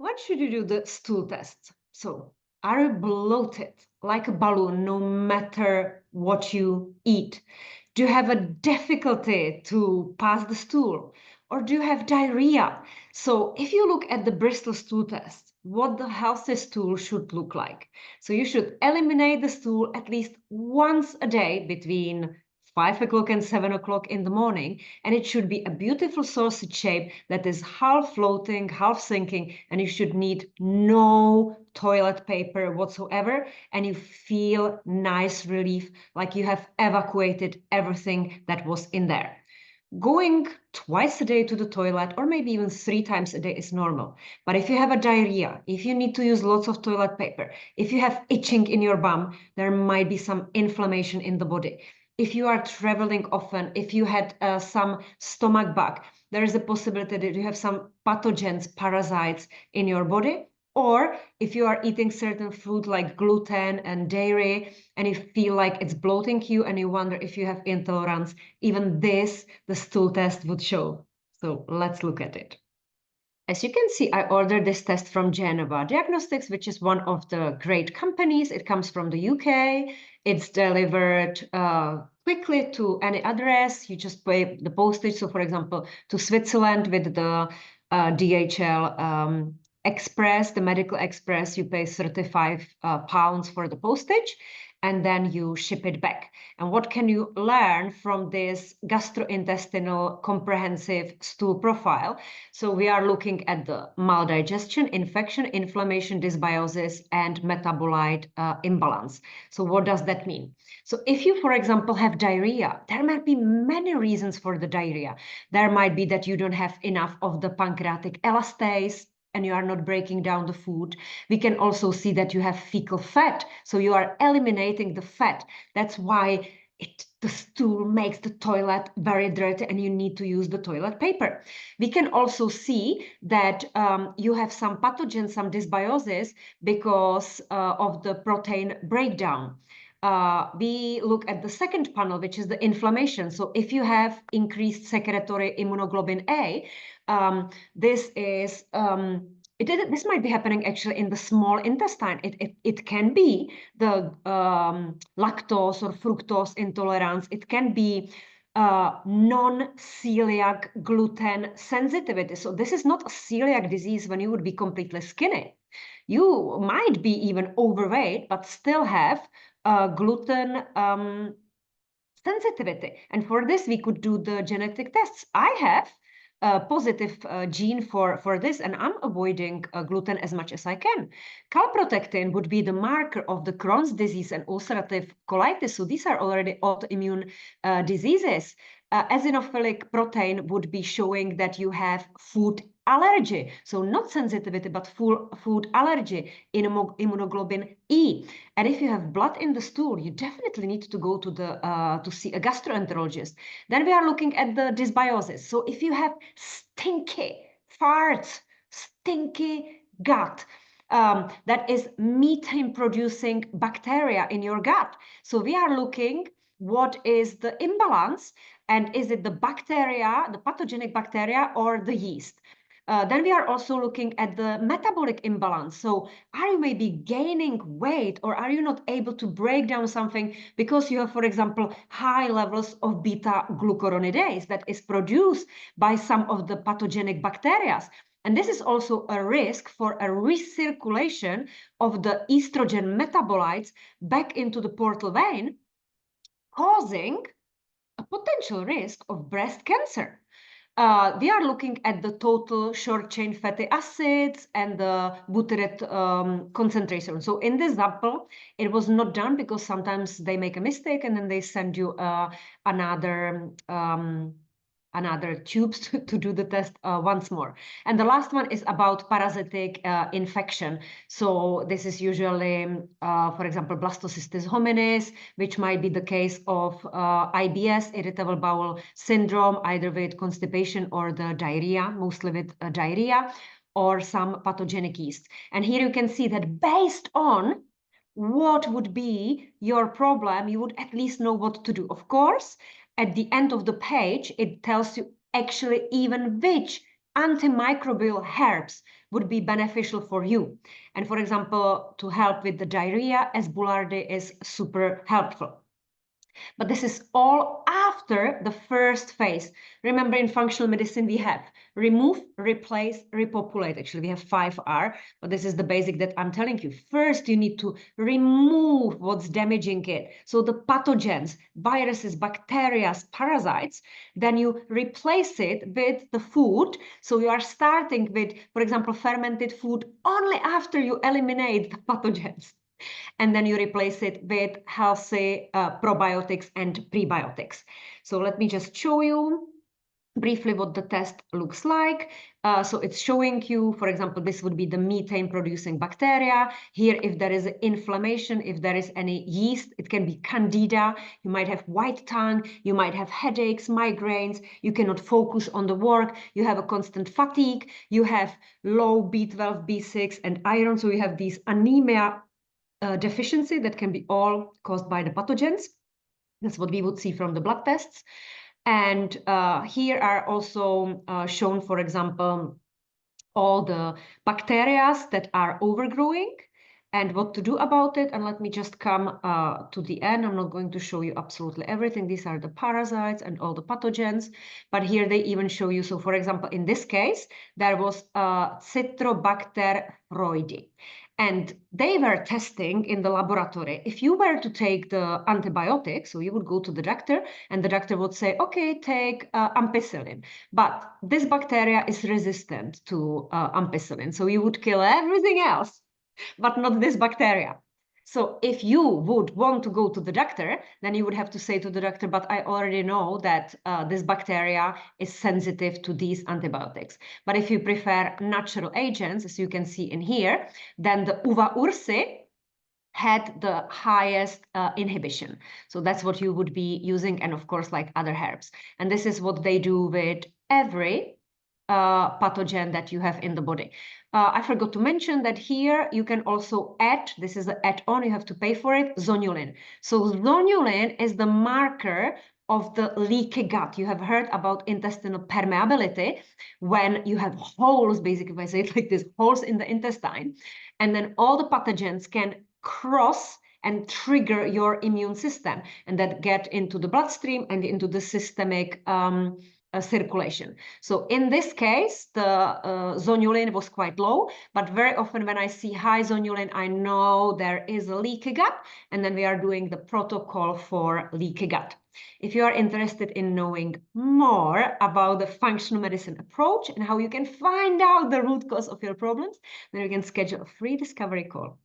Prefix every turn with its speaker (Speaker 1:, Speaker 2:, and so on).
Speaker 1: When should you do the stool test? So, are you bloated like a balloon no matter what you eat? Do you have a difficulty to pass the stool? Or do you have diarrhea? So, if you look at the Bristol stool test, what the healthy stool should look like. So, you should eliminate the stool at least once a day between 5 o'clock and 7 o'clock in the morning, and it should be a beautiful sausage shape that is half floating, half sinking, and you should need no toilet paper whatsoever, and you feel nice relief, like you have evacuated everything that was in there. Going twice a day to the toilet, or maybe even 3 times a day, is normal. But if you have a diarrhea, if you need to use lots of toilet paper, if you have itching in your bum, there might be some inflammation in the body. If you are traveling often, if you had some stomach bug, there is a possibility that you have some pathogens, parasites in your body. Or if you are eating certain food like gluten and dairy, and you feel like it's bloating you and you wonder if you have intolerance, even this, the stool test would show. So let's look at it. As you can see, I ordered this test from Genova Diagnostics, which is one of the great companies. It comes from the UK. It's delivered quickly to any address. You just pay the postage. So, for example, to Switzerland with the DHL Express, the Medical Express, you pay 35 pounds for the postage, and then you ship it back. And what can you learn from this gastrointestinal comprehensive stool profile? So we are looking at the maldigestion, infection, inflammation, dysbiosis, and metabolite imbalance. So what does that mean? So if you, for example, have diarrhea, there might be many reasons for the diarrhea. There might be that you don't have enough of the pancreatic elastase, and you are not breaking down the food. We can also see that you have fecal fat, so you are eliminating the fat. That's why the stool makes the toilet very dirty and you need to use the toilet paper. We can also see that you have some pathogens, some dysbiosis because of the protein breakdown. We look at the second panel, which is the inflammation. So if you have increased secretory immunoglobulin A, this might be happening actually in the small intestine. It can be the lactose or fructose intolerance. It can be non-celiac gluten sensitivity. So this is not a celiac disease when you would be completely skinny. You might be even overweight, but still have gluten sensitivity. And for this, we could do the genetic tests. I have a positive gene for this, and I'm avoiding gluten as much as I can. Calprotectin would be the marker of the Crohn's disease and ulcerative colitis. So these are already autoimmune diseases. Eosinophilic protein would be showing that you have food allergy. So not sensitivity, but full food allergy in immunoglobulin E. And if you have blood in the stool, you definitely need to go to see a gastroenterologist. Then we are looking at the dysbiosis. So if you have stinky farts, stinky gut, that is methane-producing bacteria in your gut. So we are looking what is the imbalance, and is it the bacteria, the pathogenic bacteria, or the yeast? Then we are also looking at the metabolic imbalance. So are you maybe gaining weight, or are you not able to break down something because you have, for example, high levels of beta-glucuronidase that is produced by some of the pathogenic bacteria? And this is also a risk for a recirculation of the estrogen metabolites back into the portal vein, causing a potential risk of breast cancer. We are looking at the total short-chain fatty acids and the butyrate concentration. So in this example, it was not done because sometimes they make a mistake and then they send you another tubes to do the test once more. And the last one is about parasitic infection. So this is usually, for example, blastocystis hominis, which might be the case of IBS, irritable bowel syndrome, either with constipation or the diarrhea, mostly with diarrhea, or some pathogenic yeast. And here you can see that based on what would be your problem, you would at least know what to do. Of course, at the end of the page, it tells you actually even which antimicrobial herbs would be beneficial for you. And for example, to help with the diarrhea, as boulardii is super helpful. But this is all after the first phase. Remember, in functional medicine, we have remove, replace, repopulate. Actually, we have 5R, but this is the basic that I'm telling you. First, you need to remove what's damaging it. So the pathogens, viruses, bacteria, parasites, then you replace it with the food. So you are starting with, for example, fermented food only after you eliminate the pathogens. And then you replace it with healthy probiotics and prebiotics. So let me just show you briefly what the test looks like. So it's showing you, for example, this would be the methane producing bacteria. Here, if there is inflammation, if there is any yeast, it can be candida. You might have white tongue, you might have headaches, migraines, you cannot focus on the work, you have a constant fatigue, you have low B12, B6 and iron, so you have these anemia deficiency that can be all caused by the pathogens. That's what we would see from the blood tests. And here are also shown, for example, all the bacteria that are overgrowing and what to do about it. And let me just come to the end. I'm not going to show you absolutely everything. These are the parasites and all the pathogens, but here they even show you. So for example, in this case, there was Citrobacter freudi. And they were testing in the laboratory. If you were to take the antibiotics, so you would go to the doctor and the doctor would say, okay, take ampicillin. But this bacteria is resistant to ampicillin. So you would kill everything else, but not this bacteria. So if you would want to go to the doctor, then you would have to say to the doctor, but I already know that this bacteria is sensitive to these antibiotics. But if you prefer natural agents, as you can see in here, then the uva ursi had the highest inhibition. So that's what you would be using, and of course, like other herbs. And this is what they do with every pathogen that you have in the body. I forgot to mention that here you can also add, this is the add-on, you have to pay for it, zonulin. So zonulin is the marker of the leaky gut. You have heard about intestinal permeability when you have holes, basically, if I say it like this, holes in the intestine, and then all the pathogens can cross and trigger your immune system and that get into the bloodstream and into the systemic circulation. So in this case, the zonulin was quite low, but very often when I see high zonulin, I know there is a leaky gut, and then we are doing the protocol for leaky gut. If you are interested in knowing more about the functional medicine approach and how you can find out the root cause of your problems, then you can schedule a free discovery call.